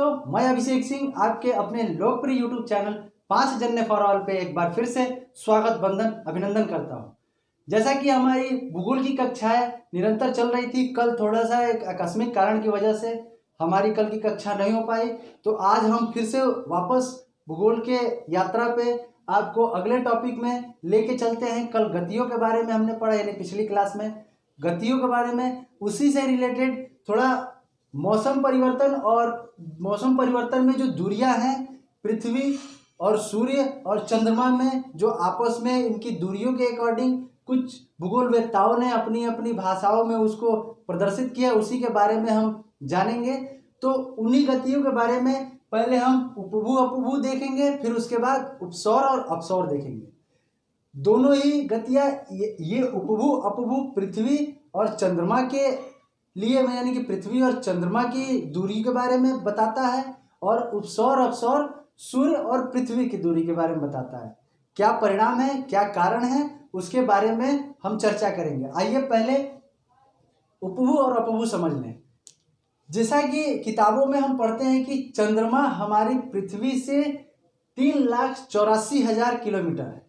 दोस्तों, मैं अभिषेक सिंह आपके अपने लोकप्रिय यूट्यूब चैनल 5 जन्ने फॉर ऑल पे एक बार फिर से स्वागत बंदन अभिनंदन करता हूं। जैसा कि हमारी भूगोल की कक्षाएं निरंतर चल रही थी, कल थोड़ा सा एक आकस्मिक कारण की वजह से हमारी कल की कक्षा नहीं हो पाई, तो आज हम फिर से वापस भूगोल के यात्रा पे आपको अगले टॉपिक में लेके चलते हैं। कल गतियों के बारे में हमने पढ़ा, यानी पिछली क्लास में गतियों के बारे में, उसी से रिलेटेड थोड़ा मौसम परिवर्तन में जो दूरियां हैं पृथ्वी और सूर्य और चंद्रमा में, जो आपस में इनकी दूरियों के अकॉर्डिंग कुछ भूगोलवेत्ताओं ने अपनी अपनी भाषाओं में उसको प्रदर्शित किया, उसी के बारे में हम जानेंगे। तो उन्हीं गतियों के बारे में पहले हम उपभू अपभू देखेंगे, फिर उसके बाद उपसौर और अपसौर देखेंगे। दोनों ही गतियां, ये उपभू अपभू पृथ्वी और चंद्रमा के लिए यानी कि पृथ्वी और चंद्रमा की दूरी के बारे में बताता है, और उपसौर अपसौर सूर्य और पृथ्वी की दूरी के बारे में बताता है। क्या परिणाम है, क्या कारण है, उसके बारे में हम चर्चा करेंगे। आइए पहले उपभू और अपभू समझ लें। जैसा कि किताबों में हम पढ़ते हैं कि चंद्रमा हमारी पृथ्वी से 3,84,000 किलोमीटर है,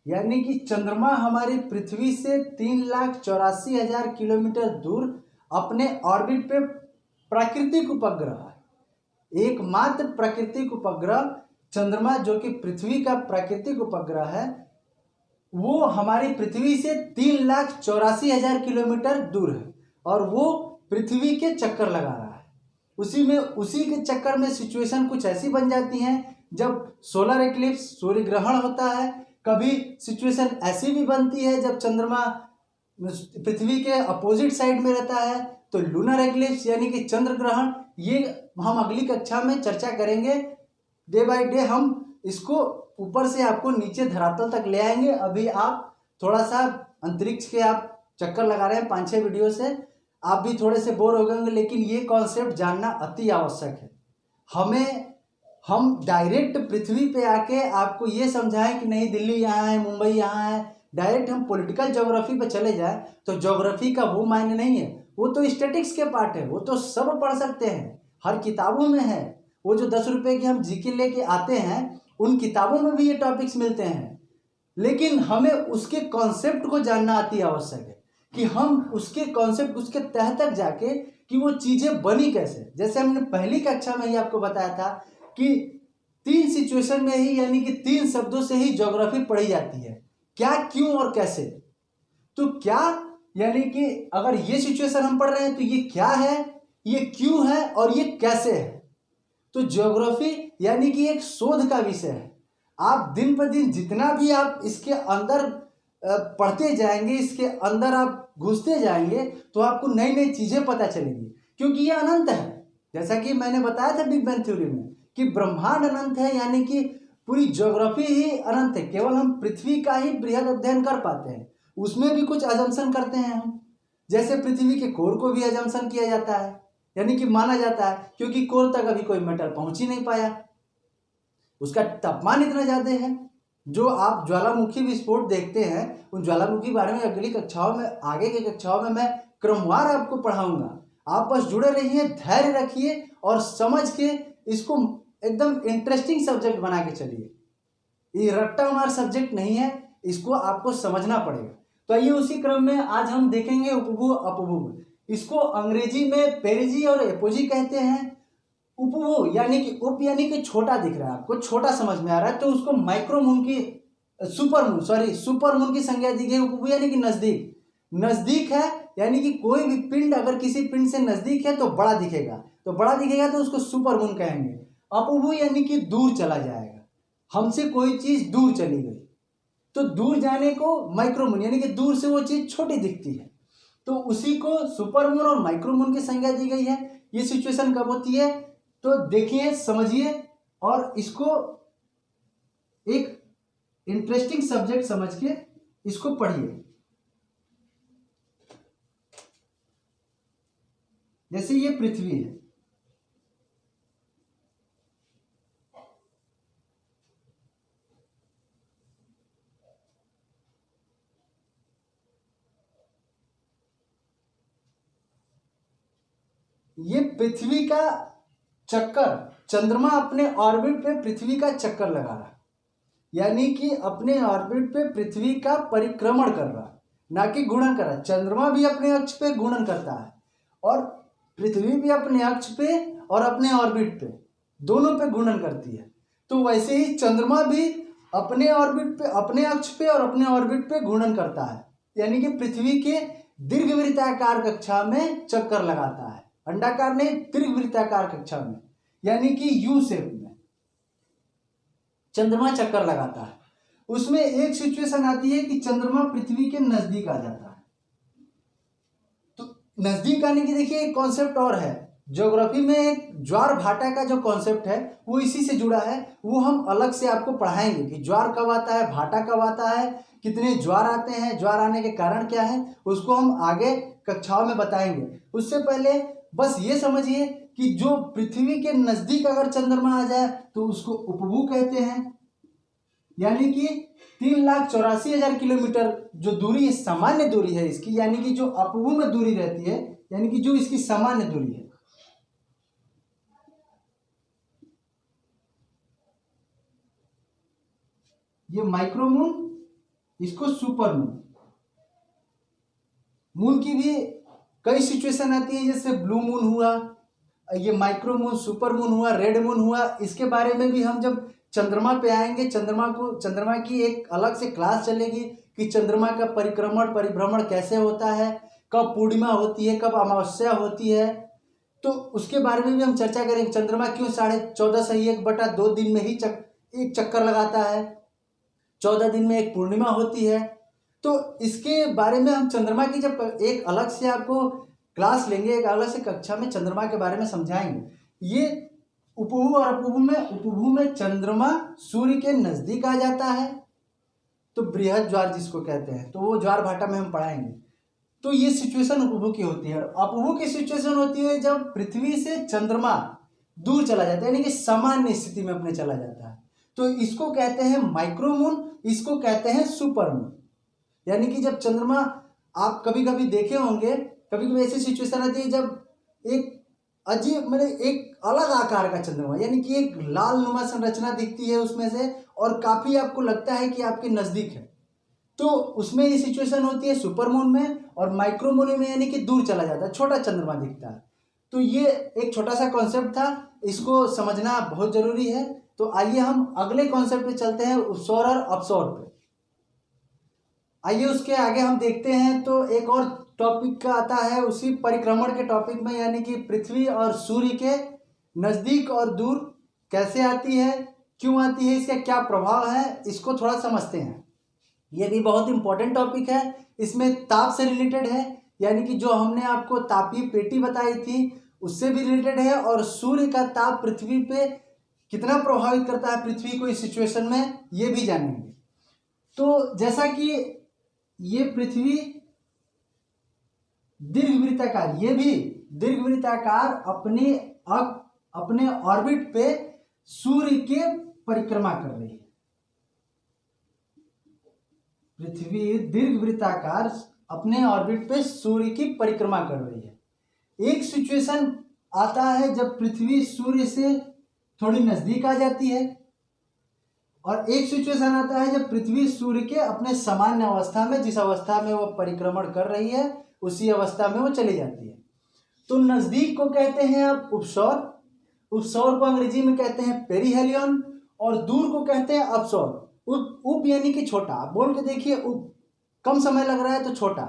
यानी कि चंद्रमा हमारी पृथ्वी से 3,84,000 किलोमीटर दूर अपने ऑर्बिट पे प्राकृतिक उपग्रह है। एकमात्र प्राकृतिक उपग्रह चंद्रमा, जो कि पृथ्वी का प्राकृतिक उपग्रह है, वो हमारी पृथ्वी से 3,84,000 किलोमीटर दूर है, और वो पृथ्वी के चक्कर लगा रहा है। उसी के चक्कर में सिचुएशन कुछ ऐसी बन जाती है, जब सोलर एक्लिप्स सूर्य ग्रहण होता है, कभी सिचुएशन ऐसी भी बनती है जब चंद्रमा पृथ्वी के अपोजिट साइड में रहता है, तो लूनर एक्लिप्स यानी कि चंद्र ग्रहण। ये हम अगली कक्षा में चर्चा करेंगे। डे बाय डे हम इसको ऊपर से आपको नीचे धरातल तक ले आएंगे। अभी आप थोड़ा सा अंतरिक्ष के आप चक्कर लगा रहे हैं 5-6 वीडियो से, आप भी थोड़े से बोर हो गए, लेकिन ये कॉन्सेप्ट जानना अति आवश्यक है। हम डायरेक्ट पृथ्वी पे आके आपको ये समझाएं कि नहीं दिल्ली यहाँ है, मुंबई यहाँ है, डायरेक्ट हम पॉलिटिकल ज्योग्राफी पे चले जाए तो ज्योग्राफी का वो मायने नहीं है। वो तो स्टैटिक्स के पार्ट है, वो तो सब पढ़ सकते हैं, हर किताबों में है। वो जो 10 रुपए की हम जीके लेके आते हैं, उन किताबों में भी ये टॉपिक्स मिलते हैं, लेकिन हमें उसके कॉन्सेप्ट को जानना अति आवश्यक है कि हम उसके कॉन्सेप्ट, उसके तह तक जाके कि वो चीजें बनी कैसे। जैसे हमने पहली कक्षा में ही आपको बताया था कि 3 सिचुएशन में ही, यानी कि 3 शब्दों से ही ज्योग्राफी पढ़ी जाती है, क्या, क्यों और कैसे। तो क्या यानी कि अगर ये सिचुएशन हम पढ़ रहे हैं तो ये क्या है, ये क्यों है और ये कैसे है। तो ज्योग्राफी यानी कि एक शोध का विषय है। आप दिन पर दिन जितना भी आप इसके अंदर पढ़ते जाएंगे, इसके अंदर आप घुसते जाएंगे, तो आपको नई नई चीजें पता चलेंगी, क्योंकि ये अनंत है। जैसा कि मैंने बताया था बिग बैंग थ्योरी में कि ब्रह्मांड अनंत है, यानी कि पूरी ज्योग्राफी ही अनंत है। केवल हम पृथ्वी का ही बृहद अध्ययन कर पाते हैं, उसमें भी कुछ अजम्पशन करते हैं हम। जैसे पृथ्वी के कोर को भी अजम्पशन किया जाता है, यानी कि माना जाता है, क्योंकि कोर तक अभी कोई मेटल पहुंच ही नहीं पाया, उसका तापमान इतना ज्यादा है। जो आप ज्वालामुखी विस्फोट देखते हैं, उन ज्वालामुखी बारे में अगली कक्षाओं में, आगे की कक्षाओं में मैं क्रमवार आपको पढ़ाऊंगा। आप बस जुड़े रहिए, धैर्य रखिए और समझ के इसको एकदम इंटरेस्टिंग सब्जेक्ट बना के चलिए। ये रट्टा मार सब्जेक्ट नहीं है, इसको आपको समझना पड़ेगा। तो आइए उसी क्रम में आज हम देखेंगे उपभू अपभू। इसको अंग्रेजी में पेरिजी और एपोजी कहते हैं। उपभू यानी कि उप यानी कि छोटा दिख रहा है आपको, छोटा समझ में आ रहा है, तो उसको माइक्रोमून की सुपरमून की संज्ञा दी गई। उपभू यानी कि नजदीक, नजदीक है, यानी कि कोई भी पिंड अगर किसी पिंड से नजदीक है तो बड़ा दिखेगा, तो उसको सुपरमून कहेंगे। अपभू यानी कि दूर चला जाएगा, हमसे कोई चीज दूर चली गई, तो दूर जाने को माइक्रोमून, यानी कि दूर से वो चीज छोटी दिखती है, तो उसी को सुपरमून और माइक्रोमून की संज्ञा दी गई है। ये सिचुएशन कब होती है, तो देखिए, समझिए और इसको एक इंटरेस्टिंग सब्जेक्ट समझ के इसको पढ़िए। जैसे ये पृथ्वी है, ये पृथ्वी का चक्कर, चंद्रमा अपने ऑर्बिट पे पृथ्वी का चक्कर लगा रहा है, यानी कि अपने ऑर्बिट पे पृथ्वी का परिक्रमण कर रहा है, ना कि घूर्णन कर रहा है। चंद्रमा भी अपने अक्ष पे घूर्णन करता है और पृथ्वी भी अपने अक्ष पे और अपने ऑर्बिट पे दोनों पे घूर्णन करती है। तो वैसे ही चंद्रमा भी अपने ऑर्बिट पे, अपने अक्ष पे और अपने ऑर्बिट पे घूर्णन करता है, यानी कि पृथ्वी के दीर्घवृत्ताकार कक्षा में चक्कर लगाता है। अंडाकार नहीं, दीर्घवृत्ताकार कक्षा में, यानी कि यू शेप में चंद्रमा चक्कर लगाता है। उसमें एक सिचुएशन आती है कि चंद्रमा पृथ्वी के नजदीक आ जाता है। तो नजदीक आने की देखिए एक कॉन्सेप्ट और है, ज्योग्राफी में एक ज्वार भाटा का जो कॉन्सेप्ट है वो इसी से जुड़ा है। वो हम अलग से आपको पढ़ाएंगे कि ज्वार कब आता है, भाटा कब आता है, कितने ज्वार आते हैं, ज्वार आने के कारण क्या है, उसको हम आगे कक्षाओं में बताएंगे। उससे पहले बस ये समझिए कि जो पृथ्वी के नजदीक अगर चंद्रमा आ जाए तो उसको उपभू कहते हैं, यानी कि 3,84,000 किलोमीटर जो दूरी, सामान्य दूरी है इसकी, यानी कि जो अपभू में दूरी रहती है, यानी कि जो इसकी सामान्य दूरी है। ये माइक्रोमून, इसको सुपर मून। मून की भी कई सिचुएशन आती है, जैसे ब्लू मून हुआ, ये माइक्रोमून, सुपर मून हुआ, रेड मून हुआ। इसके बारे में भी हम जब चंद्रमा पे आएंगे, चंद्रमा की एक अलग से क्लास चलेगी कि चंद्रमा का परिक्रमण परिभ्रमण कैसे होता है, कब पूर्णिमा होती है, कब अमावस्या होती है, तो उसके बारे में भी हम चर्चा करेंगे। चंद्रमा क्यों 14.5 सही 1/2 दिन में ही एक चक्कर लगाता है, 14 दिन में एक पूर्णिमा होती है। तो इसके बारे में हम चंद्रमा की जब एक अलग से आपको क्लास लेंगे, एक अलग से कक्षा में चंद्रमा के बारे में समझाएंगे। ये उपभू और उपभू में चंद्रमा सूर्य के नजदीक आ जाता है तो बृहद ज्वार जिसको कहते हैं, तो वो ज्वार भाटा में हम पढ़ाएंगे। तो ये सिचुएशन उपभू की होती है। अपभू की सिचुएशन होती है जब पृथ्वी से चंद्रमा दूर चला जाता है, यानी कि सामान्य स्थिति में अपने चला जाता है, तो इसको कहते हैं माइक्रोमून, इसको कहते हैं सुपरमून। यानी कि जब चंद्रमा, आप कभी कभी देखे होंगे, कभी कभी ऐसी सिचुएशन आती है जब एक अजीब, मतलब एक अलग आकार का चंद्रमा, यानी कि एक लाल नुमा संरचना दिखती है उसमें से, और काफी आपको लगता है कि आपके नजदीक है, तो उसमें ये सिचुएशन होती है सुपरमून में। और माइक्रोमून में यानी कि दूर चला जाता है, छोटा चंद्रमा दिखता है। तो ये एक छोटा सा कॉन्सेप्ट था, इसको समझना बहुत जरूरी है। तो आइए हम अगले कॉन्सेप्ट पे चलते हैं, उपसौर और अपसौर पे। आइए उसके आगे हम देखते हैं। तो एक और टॉपिक का आता है उसी परिक्रमण के टॉपिक में, यानी कि पृथ्वी और सूर्य के नजदीक और दूर कैसे आती है, क्यों आती है, इसका क्या प्रभाव है, इसको थोड़ा समझते हैं। ये भी बहुत इंपॉर्टेंट टॉपिक है, इसमें ताप से रिलेटेड है, यानी कि जो हमने आपको तापीय पेटी बताई थी उससे भी रिलेटेड है, और सूर्य का ताप पृथ्वी पे कितना प्रभावित करता है पृथ्वी को इस सिचुएशन में, ये भी जानेंगे। तो जैसा कि ये पृथ्वी दीर्घवृत्ताकार, ये भी दीर्घवृत्ताकार अपने ऑर्बिट पे सूर्य के परिक्रमा कर रही है। पृथ्वी दीर्घवृत्ताकार अपने ऑर्बिट पे सूर्य की परिक्रमा कर रही है। एक सिचुएशन आता है जब पृथ्वी सूर्य से थोड़ी नजदीक आ जाती है, और एक सिचुएशन आता है जब पृथ्वी सूर्य के अपने सामान्य अवस्था में, जिस अवस्था में वो परिक्रमण कर रही है उसी अवस्था में वो चली जाती है। तो नजदीक को कहते हैं आप उपसौर, उपसौर को अंग्रेजी में कहते हैं पेरीहेलियन, और दूर को कहते हैं अपसौर। उप यानी कि छोटा, आप बोल के देखिए, उप कम समय लग रहा है तो छोटा,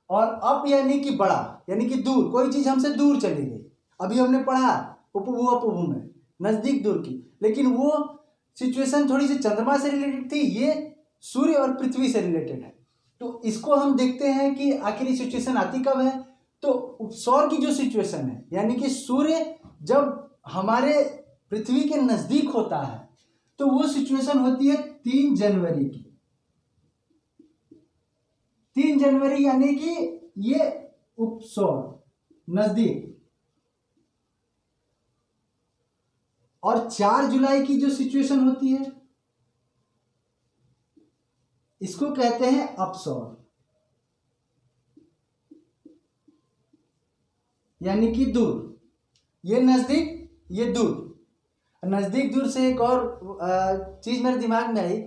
और अप यानी कि बड़ा, यानी कि दूर, कोई चीज हमसे दूर चली गई। अभी हमने पढ़ा उपभू अपभू में नजदीक दूर की, लेकिन वो सिचुएशन थोड़ी सी चंद्रमा से रिलेटेड थी, ये सूर्य और पृथ्वी से रिलेटेड है। तो इसको हम देखते हैं कि आखिर ये सिचुएशन आती कब है। तो उपसौर की जो सिचुएशन है, यानी कि सूर्य जब हमारे पृथ्वी के नजदीक होता है, तो वो सिचुएशन होती है 3 जनवरी की। 3 जनवरी यानी कि ये उपसौर नजदीक, और 4 जुलाई की जो सिचुएशन होती है इसको कहते हैं अपसौर, यानी कि दूर। ये नजदीक, ये दूर, नज़दीक दूर से एक और चीज़ मेरे दिमाग में आई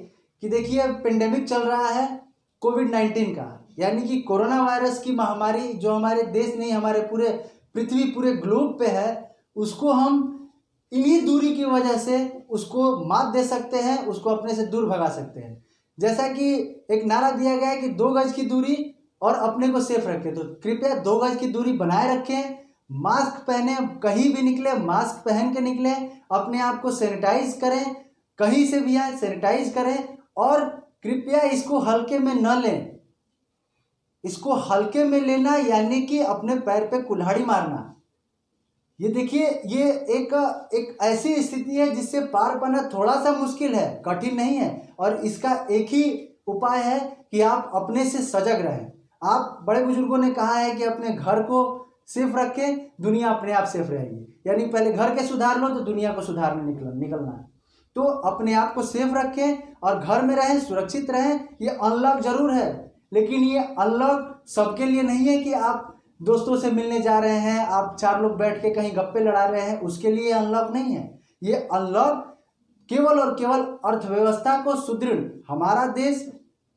कि देखिए पेंडेमिक चल रहा है कोविड-19 का, यानी कि कोरोना वायरस की महामारी जो हमारे देश नहीं हमारे पूरे पृथ्वी पूरे ग्लोब पे है, उसको हम इन्हीं दूरी की वजह से उसको मात दे सकते हैं, उसको अपने से दूर भगा सकते हैं। जैसा कि एक नारा दिया गया है कि 2 गज की दूरी और अपने को सेफ रखें, तो कृपया 2 गज की दूरी बनाए रखें, मास्क पहने, कहीं भी निकले मास्क पहन के निकले, अपने आप को सैनिटाइज करें, कहीं से भी आए सैनिटाइज करें, और कृपया इसको हल्के में न लें। इसको हल्के में लेना यानी कि अपने पैर पे कुल्हाड़ी मारना। ये देखिए ये एक ऐसी स्थिति है जिससे पार पाना थोड़ा सा मुश्किल है, कठिन नहीं है, और इसका एक ही उपाय है कि आप अपने से सजग रहें। आप बड़े बुजुर्गों ने कहा है कि अपने घर को सेफ रखें, दुनिया अपने आप सेफ रहेगी। यानी पहले घर के सुधार लो तो दुनिया को सुधारने निकलना है। तो अपने आप को सेफ रखें और घर में रहें, सुरक्षित रहें। ये अनलॉक जरूर है, लेकिन ये अनलॉक सबके लिए नहीं है कि आप दोस्तों से मिलने जा रहे हैं, आप 4 लोग बैठ के कहीं गप्पे लड़ा रहे हैं, उसके लिए अनलॉक नहीं है। ये अनलॉक केवल और केवल अर्थव्यवस्था को सुदृढ़, हमारा देश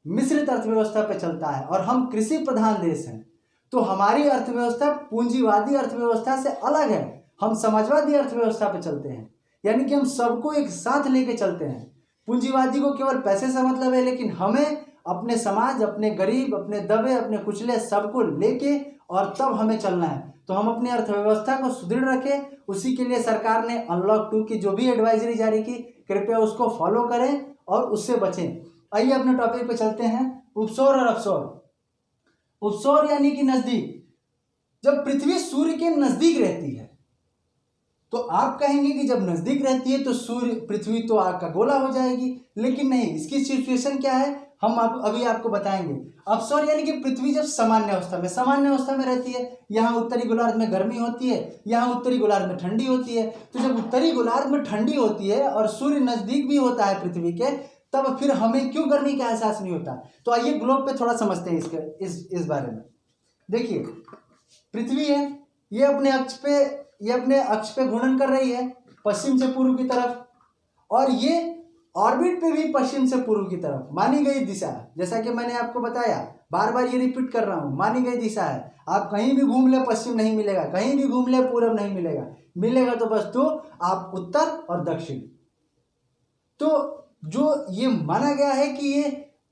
मिश्रित अर्थव्यवस्था पे चलता है और हम कृषि प्रधान देश हैं, तो हमारी अर्थव्यवस्था पूंजीवादी अर्थव्यवस्था से अलग है। हम समाजवादी अर्थव्यवस्था पे चलते हैं, यानी कि हम सबको एक साथ लेके चलते हैं। पूंजीवादी को केवल पैसे से मतलब है, लेकिन हमें अपने समाज, अपने गरीब, अपने दबे, अपने कुचले सबको लेके और तब हमें चलना है। तो हम अपनी अर्थव्यवस्था को सुदृढ़ रखें, उसी के लिए सरकार ने अनलॉक 2 की जो भी एडवाइजरी जारी की, कृपया उसको फॉलो करें और उससे बचें। आइए अपने टॉपिक पे चलते हैं, उपसौर और अपसौर। उपसौर यानी कि नजदीक। जब पृथ्वी सूर्य के नजदीक रहती है तो आप कहेंगे कि जब नजदीक रहती है तो सूर्य पृथ्वी तो आग का गोला हो जाएगी, लेकिन नहीं, इसकी सिचुएशन क्या है हम अभी आपको बताएंगे। अपसौर यानी कि पृथ्वी जब सामान्य अवस्था में रहती है, यहाँ उत्तरी गोलार्ध में गर्मी होती है, यहाँ उत्तरी गोलार्ध में ठंडी होती है। तो जब उत्तरी गोलार्ध में ठंडी होती है और सूर्य नजदीक भी होता है पृथ्वी के, तब फिर हमें क्यों गर्मी का एहसास नहीं होता। तो आइए ग्लोब पे थोड़ा समझते हैं इस बारे में। देखिए पृथ्वी है, ये अपने अक्ष पे घूर्णन कर रही है पश्चिम से पूर्व की तरफ, और ये ऑर्बिट पे भी पश्चिम से पूर्व की तरफ मानी गई दिशा। जैसा कि मैंने आपको बताया, बार बार ये रिपीट कर रहा हूँ, मानी गई दिशा है। आप कहीं भी घूम ले पश्चिम नहीं मिलेगा, कहीं भी घूम ले पूर्व नहीं मिलेगा, मिलेगा तो बस तो आप उत्तर और दक्षिण। तो जो ये माना गया है कि ये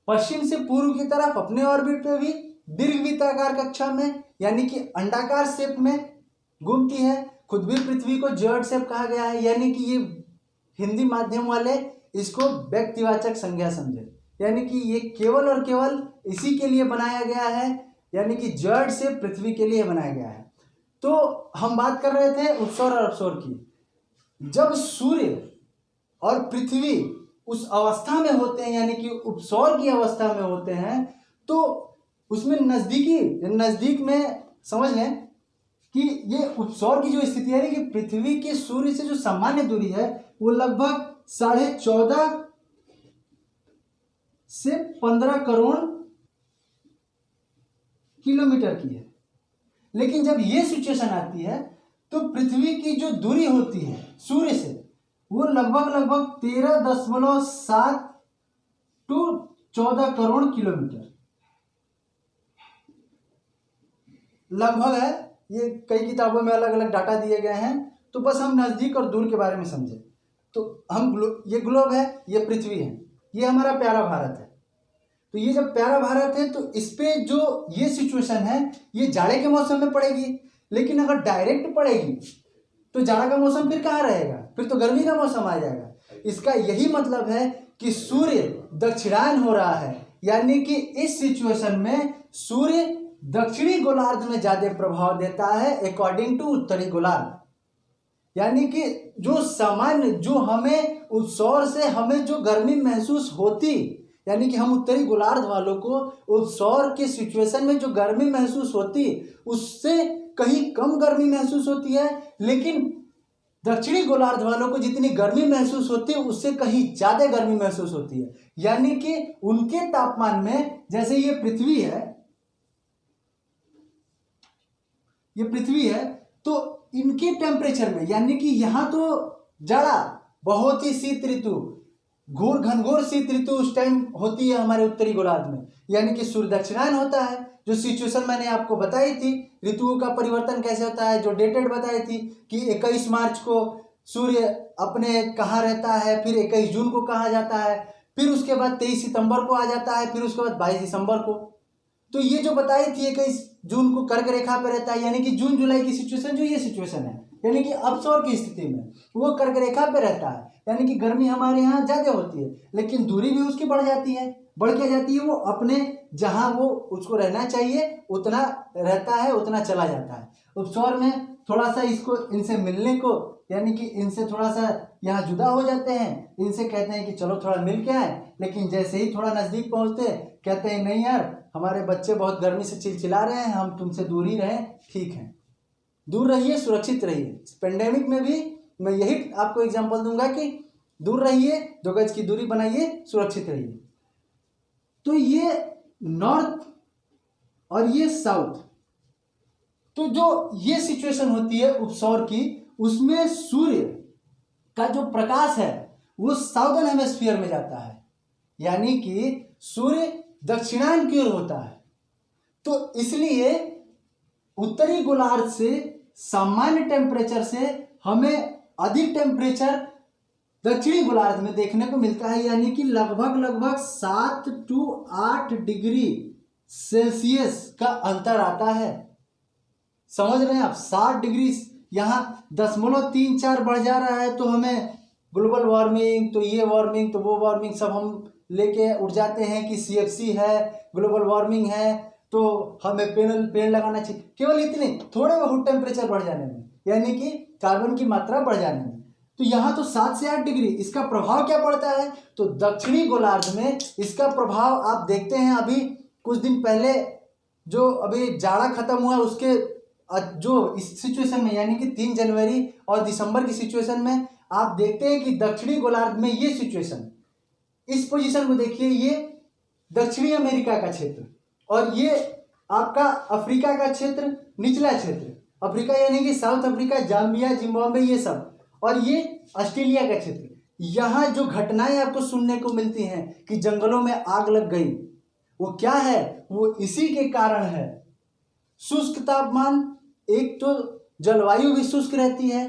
पश्चिम से पूर्व की तरफ अपने ऑर्बिट पे भी दीर्घवृत्ताकार कक्षा में यानी कि अंडाकार शेप में घूमती है। खुद भी पृथ्वी को जर्ड शेप कहा गया है, यानी कि ये हिंदी माध्यम वाले इसको व्यक्तिवाचक संज्ञा समझे, यानी कि ये केवल और केवल इसी के लिए बनाया गया है, यानी कि जर्ड शेप पृथ्वी के लिए बनाया गया है। तो हम बात कर रहे थे उपसौर और अपसौर की। जब सूर्य और पृथ्वी उस अवस्था में होते हैं, यानी कि उपसौर की अवस्था में होते हैं, तो उसमें नजदीक में समझ लें कि ये उपसौर की जो स्थिति है कि पृथ्वी की सूर्य से जो सामान्य दूरी है वो लगभग 14.5 से 15 करोड़ किलोमीटर की है। लेकिन जब ये सिचुएशन आती है तो पृथ्वी की जो दूरी होती है सूर्य से वो लगभग 13.7 टू 14 करोड़ किलोमीटर लगभग है। ये कई किताबों में अलग अलग डाटा दिए गए हैं, तो बस हम नज़दीक और दूर के बारे में समझें। तो हम ये ग्लोब है, ये पृथ्वी है, ये हमारा प्यारा भारत है। तो ये जब प्यारा भारत है तो इस पे जो ये सिचुएशन है ये जाड़े के मौसम में पड़ेगी, लेकिन अगर डायरेक्ट पड़ेगी तो जाड़ा का मौसम फिर कहाँ रहेगा, फिर तो गर्मी का मौसम आ जाएगा। इसका यही मतलब है कि सूर्य दक्षिणायन हो रहा है, यानी कि इस सिचुएशन में सूर्य दक्षिणी गोलार्ध में ज्यादा प्रभाव देता है अकॉर्डिंग टू उत्तरी गोलार्ध। यानी कि जो सामान्य जो हमें उपसौर से हमें जो गर्मी महसूस होती, यानी कि हम उत्तरी गोलार्ध वालों को उपसौर के सिचुएशन में जो गर्मी महसूस होती उससे कहीं कम गर्मी महसूस होती है, लेकिन दक्षिणी गोलार्ध वालों को जितनी गर्मी महसूस होती है उससे कहीं ज्यादा गर्मी महसूस होती है। यानी कि उनके तापमान में, जैसे ये पृथ्वी है, तो इनके टेम्परेचर में, यानी कि यहाँ तो जाड़ा, बहुत ही शीत ऋतु, घोर घनघोर शीत ऋतु उस टाइम होती है हमारे उत्तरी गोलार्ध में, यानी कि सूर्य दक्षिणायन होता है। जो सिचुएशन मैंने आपको बताई थी ऋतुओं का परिवर्तन कैसे होता है, जो डेटेड बताई थी कि 21 मार्च को सूर्य अपने कहाँ रहता है, फिर 21 जून को कहाँ जाता है, फिर उसके बाद 23 सितंबर को आ जाता है, फिर उसके बाद 22 दिसंबर को। तो ये जो बताई थी 21 जून को कर्क रेखा पे रहता है, यानी कि जून जुलाई की सिचुएशन जो ये सिचुएशन है, यानी कि अपसौर की स्थिति में वो कर्क रेखा पे रहता है, यानी कि गर्मी हमारे यहाँ ज़्यादा होती है, लेकिन दूरी भी उसकी बढ़ जाती है। बढ़ क्या जाती है, वो अपने जहाँ वो उसको रहना चाहिए उतना रहता है, उतना चला जाता है। उपसौर में थोड़ा सा इसको इनसे मिलने को, यानी कि इनसे थोड़ा सा यहाँ जुदा हो जाते हैं, इनसे कहते हैं कि चलो थोड़ा मिल के आए, लेकिन जैसे ही थोड़ा नज़दीक पहुँचते कहते हैं नहीं यार, हमारे बच्चे बहुत गर्मी से चिलचिला रहे हैं, हम तुमसे दूर ही रहें, ठीक है, दूर रहिए, सुरक्षित रहिए। पेंडेमिक में भी मैं यही आपको एग्जांपल दूंगा कि दूर रहिए, 2 गज की दूरी बनाइए, सुरक्षित रहिए। तो ये नॉर्थ और ये साउथ, तो जो ये सिचुएशन होती है उपसौर की, उसमें सूर्य का जो प्रकाश है वो साउदर्न हेमिस्फीयर में जाता है, यानी कि सूर्य दक्षिणायन की ओर होता है। तो इसलिए उत्तरी गोलार्ध से सामान्य टेम्परेचर से हमें अधिक टेम्परेचर दक्षिणी गोलार्ध में देखने को मिलता है, यानी कि लगभग 7 to 8 डिग्री सेल्सियस का अंतर आता है। समझ रहे हैं आप, 7 डिग्री, यहाँ 0.34 बढ़ जा रहा है तो हमें ग्लोबल वार्मिंग, तो ये वार्मिंग, तो वो वार्मिंग सब हम लेके उठ जाते हैं कि CFC है, ग्लोबल वार्मिंग है, तो हमें पेड़ लगाना चाहिए। केवल इतने थोड़े बहुत टेम्परेचर बढ़ जाने में, यानी कि कार्बन की मात्रा बढ़ जाने में। तो यहाँ तो 7 से 8 डिग्री, इसका प्रभाव क्या पड़ता है, तो दक्षिणी गोलार्ध में इसका प्रभाव आप देखते हैं। अभी कुछ दिन पहले जो अभी जाड़ा खत्म हुआ, उसके जो इस सिचुएशन में, यानी कि 3 जनवरी और दिसंबर की सिचुएशन में आप देखते हैं कि दक्षिणी गोलार्ध में ये सिचुएशन, इस पोजीशन को देखिए, ये दक्षिणी अमेरिका का क्षेत्र और ये आपका अफ्रीका का क्षेत्र, निचला क्षेत्र अफ्रीका, यानी कि साउथ अफ्रीका, जाम्बिया, जिम्बाब्वे, ये सब, और ये ऑस्ट्रेलिया का क्षेत्र। यहाँ जो घटनाएं आपको सुनने को मिलती हैं कि जंगलों में आग लग गई, वो क्या है, वो इसी के कारण है। शुष्क तापमान, एक तो जलवायु भी शुष्क रहती है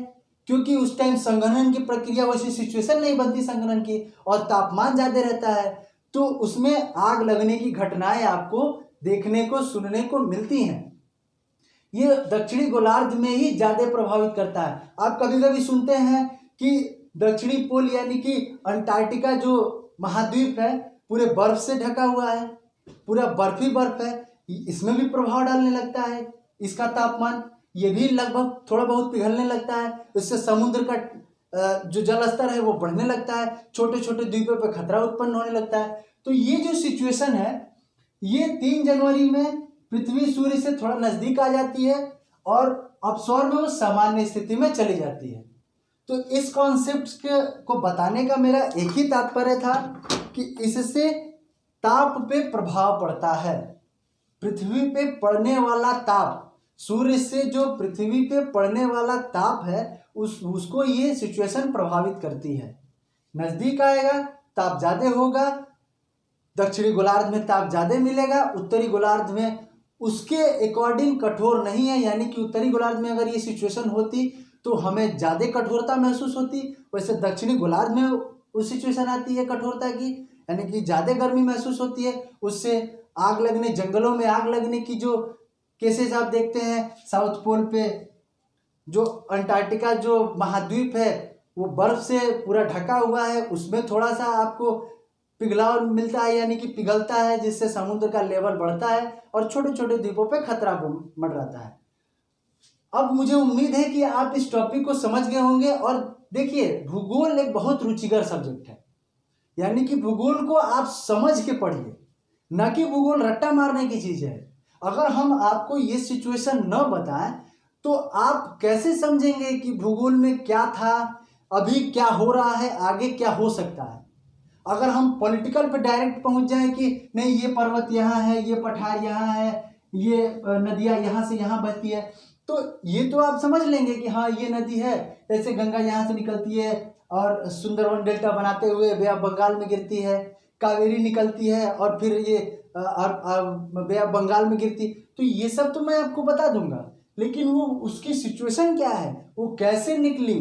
क्योंकि उस टाइम संघनन की प्रक्रिया, वैसी सिचुएशन नहीं बनती संघनन की, और तापमान ज़्यादा रहता है, तो उसमें आग लगने की घटनाएं आपको देखने को, सुनने को मिलती हैं। ये दक्षिणी गोलार्ध में ही ज़्यादा प्रभावित करता है। आप कभी कभी सुनते हैं कि दक्षिणी पोल, यानी कि अंटार्कटिका जो महाद्वीप है, पूरे बर्फ से ढका हुआ है, पूरा बर्फ ही बर्फ है, इसमें भी प्रभाव डालने लगता है इसका तापमान, ये भी लगभग थोड़ा बहुत पिघलने लगता है। इससे समुद्र का जो जल स्तर है वो बढ़ने लगता है, छोटे छोटे द्वीपों पर खतरा उत्पन्न होने लगता है। तो ये जो सिचुएशन है, ये 3 जनवरी में पृथ्वी सूर्य से थोड़ा नज़दीक आ जाती है और अपसौर में वो सामान्य स्थिति में चली जाती है। तो इस कॉन्सेप्ट को बताने का मेरा एक ही तात्पर्य था कि इससे ताप पे प्रभाव पड़ता है। पृथ्वी पे पड़ने वाला ताप, सूर्य से जो पृथ्वी पे पड़ने वाला ताप है, उसको ये सिचुएशन प्रभावित करती है। नज़दीक आएगा ताप ज़्यादा होगा, दक्षिणी गोलार्ध में ताप ज़्यादा मिलेगा, उत्तरी गोलार्ध में उसके अकॉर्डिंग कठोर नहीं है। यानी कि उत्तरी गोलार्ध में अगर ये सिचुएशन होती तो हमें ज़्यादा कठोरता महसूस होती, वैसे दक्षिणी गोलार्ध में वो सिचुएशन आती है कठोरता की, यानी कि ज़्यादा गर्मी महसूस होती है, उससे आग लगने, जंगलों में आग लगने की जो केसेस आप देखते हैं। साउथ पोल पे जो अंटार्कटिका जो महाद्वीप है वो बर्फ से पूरा ढका हुआ है, उसमें थोड़ा सा आपको पिघलाव मिलता है, यानी कि पिघलता है, जिससे समुद्र का लेवल बढ़ता है और छोटे छोटे द्वीपों पे खतरा मंडराता है। अब मुझे उम्मीद है कि आप इस टॉपिक को समझ गए होंगे। और देखिए, भूगोल एक बहुत रुचिकर सब्जेक्ट है, यानी कि भूगोल को आप समझ के पढ़िए, न कि भूगोल रट्टा मारने की चीज़ है। अगर हम आपको ये सिचुएशन न बताएं तो आप कैसे समझेंगे कि भूगोल में क्या था, अभी क्या हो रहा है, आगे क्या हो सकता है। अगर हम पॉलिटिकल पे डायरेक्ट पहुंच जाएं कि नहीं ये पर्वत यहाँ है, ये पठार यहाँ है, ये नदियाँ यहाँ से यहाँ बहती है, तो ये तो आप समझ लेंगे कि हाँ ये नदी है, जैसे गंगा यहाँ से निकलती है और सुंदरवन डेल्टा बनाते हुए बे ऑफ बंगाल में गिरती है, कावेरी निकलती है और फिर ये बे ऑफ बंगाल में गिरती, तो ये सब तो मैं आपको बता दूंगा। लेकिन वो उसकी सिचुएशन क्या है, वो कैसे निकली,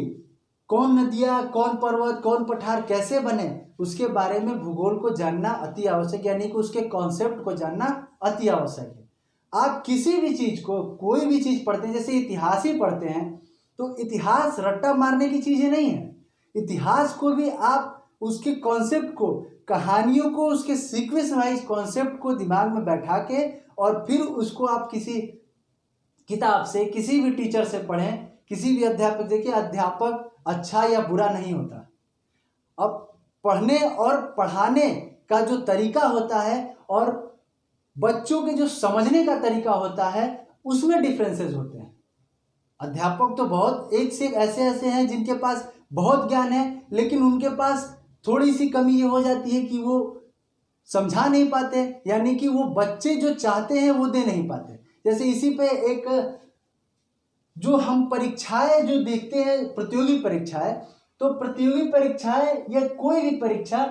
कौन नदियाँ, कौन पर्वत, कौन पठार कैसे बने, उसके बारे में भूगोल को जानना अति आवश्यक, यानी कि उसके कॉन्सेप्ट को जानना अति आवश्यक है। आप किसी भी चीज़ को, कोई भी चीज़ पढ़ते हैं, जैसे इतिहास ही पढ़ते हैं, तो इतिहास रट्टा मारने की चीज़ें नहीं है। इतिहास को भी आप उसके कॉन्सेप्ट को, कहानियों को, उसके सीक्वेंस वाइज कॉन्सेप्ट को दिमाग में बैठा के और फिर उसको आप किसी किताब से, किसी भी टीचर से पढ़ें, किसी भी अध्यापक। देखिए, अध्यापक अच्छा या बुरा नहीं होता। अब पढ़ने और पढ़ाने का जो तरीका होता है और बच्चों के जो समझने का तरीका होता है, उसमें डिफरेंसेस होते हैं। अध्यापक तो बहुत एक से ऐसे ऐसे हैं जिनके पास बहुत ज्ञान है, लेकिन उनके पास थोड़ी सी कमी ये हो जाती है कि वो समझा नहीं पाते, यानी कि वो बच्चे जो चाहते हैं वो दे नहीं पाते। जैसे इसी पे एक जो हम परीक्षाएं जो देखते हैं, प्रतियोगी परीक्षाएं, तो प्रतियोगी परीक्षाएं या कोई भी परीक्षा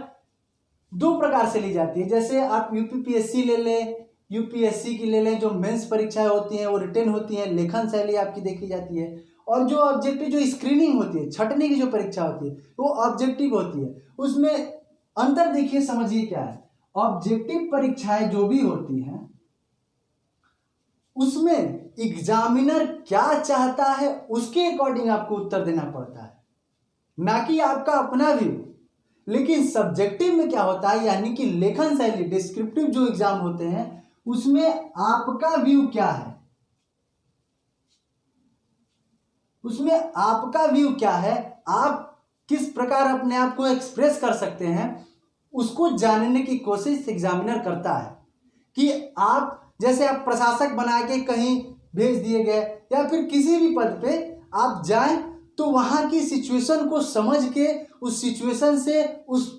दो प्रकार से ली जाती है। जैसे आप यूपीपीएससी ले लें, यूपीएससी की ले लें, जो मेंस परीक्षाएं होती हैं वो रिटेन होती हैं, लेखन शैली आपकी देखी जाती है। और जो ऑब्जेक्टिव, जो स्क्रीनिंग होती है, छटने की जो परीक्षा होती है, वो ऑब्जेक्टिव होती है। उसमें अंतर देखिए, समझिए क्या है। ऑब्जेक्टिव परीक्षाएं जो भी होती हैं, उसमें एग्जामिनर क्या चाहता है उसके अकॉर्डिंग आपको उत्तर देना पड़ता है, ना कि आपका अपना व्यू। लेकिन सब्जेक्टिव में क्या होता है, यानी कि लेखन शैली, डिस्क्रिप्टिव जो एग्जाम होते हैं, उसमें आपका व्यू क्या है, उसमें आपका व्यू क्या है, आप किस प्रकार अपने आप को एक्सप्रेस कर सकते हैं, उसको जानने की कोशिश एग्जामिनर करता है। कि आप जैसे आप प्रशासक बना के कहीं भेज दिए गए या फिर किसी भी पद पे आप जाएं, तो वहाँ की सिचुएशन को समझ के उस सिचुएशन से उस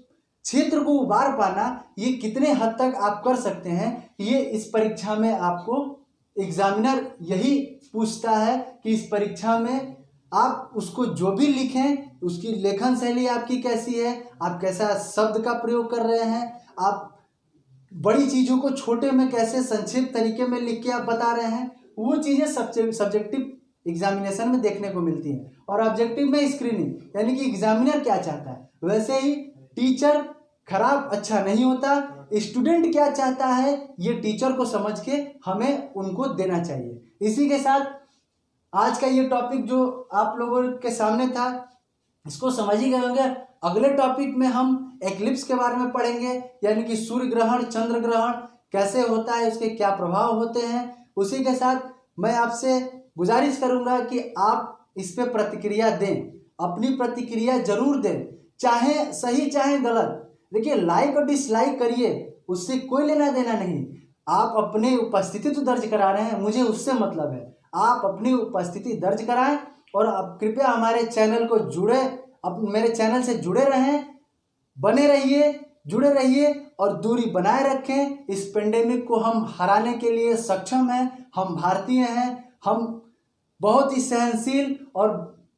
क्षेत्र को उबार पाना, ये कितने हद तक आप कर सकते हैं, ये इस परीक्षा में आपको एग्जामिनर यही पूछता है कि इस परीक्षा में आप उसको जो भी लिखें, उसकी लेखन शैली आपकी कैसी है, आप कैसा शब्द का प्रयोग कर रहे हैं, आप बड़ी चीज़ों को छोटे में कैसे संक्षिप्त तरीके में लिख के आप बता रहे हैं, वो चीज़ें सब्जेक्टिव एग्जामिनेशन में देखने को मिलती हैं। और ऑब्जेक्टिव में स्क्रीनिंग, यानी कि एग्जामिनर क्या चाहता है। वैसे ही टीचर खराब अच्छा नहीं होता, स्टूडेंट क्या चाहता है ये टीचर को समझ के हमें उनको देना चाहिए। इसी के साथ आज का ये टॉपिक जो आप लोगों के सामने था, इसको समझ ही गए होंगे। अगले टॉपिक में हम एक्लिप्स के बारे में पढ़ेंगे, यानी कि सूर्य ग्रहण, चंद्र ग्रहण कैसे होता है, उसके क्या प्रभाव होते हैं। उसी के साथ मैं आपसे गुजारिश करूंगा कि आप इस पे प्रतिक्रिया दें, अपनी प्रतिक्रिया जरूर दें, चाहे सही चाहे गलत। देखिए, लाइक और डिसलाइक करिए, उससे कोई लेना देना नहीं। आप अपनी उपस्थिति तो दर्ज करा रहे हैं, मुझे उससे मतलब है। आप अपनी उपस्थिति दर्ज कराएं और आप कृपया हमारे चैनल को मेरे चैनल से जुड़े रहें, बने रहिए, जुड़े रहिए और दूरी बनाए रखें। इस पेंडेमिक को हम हराने के लिए सक्षम हैं। हम भारतीय हैं, हम बहुत ही सहनशील और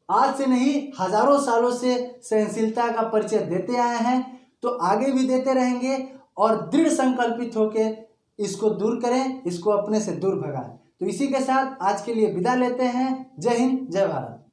आज से नहीं हजारों सालों से सहनशीलता का परिचय देते आए हैं, तो आगे भी देते रहेंगे और दृढ़ संकल्पित होकर इसको दूर करें, इसको अपने से दूर भगाएं। तो इसी के साथ आज के लिए विदा लेते हैं। जय हिंद, जय भारत।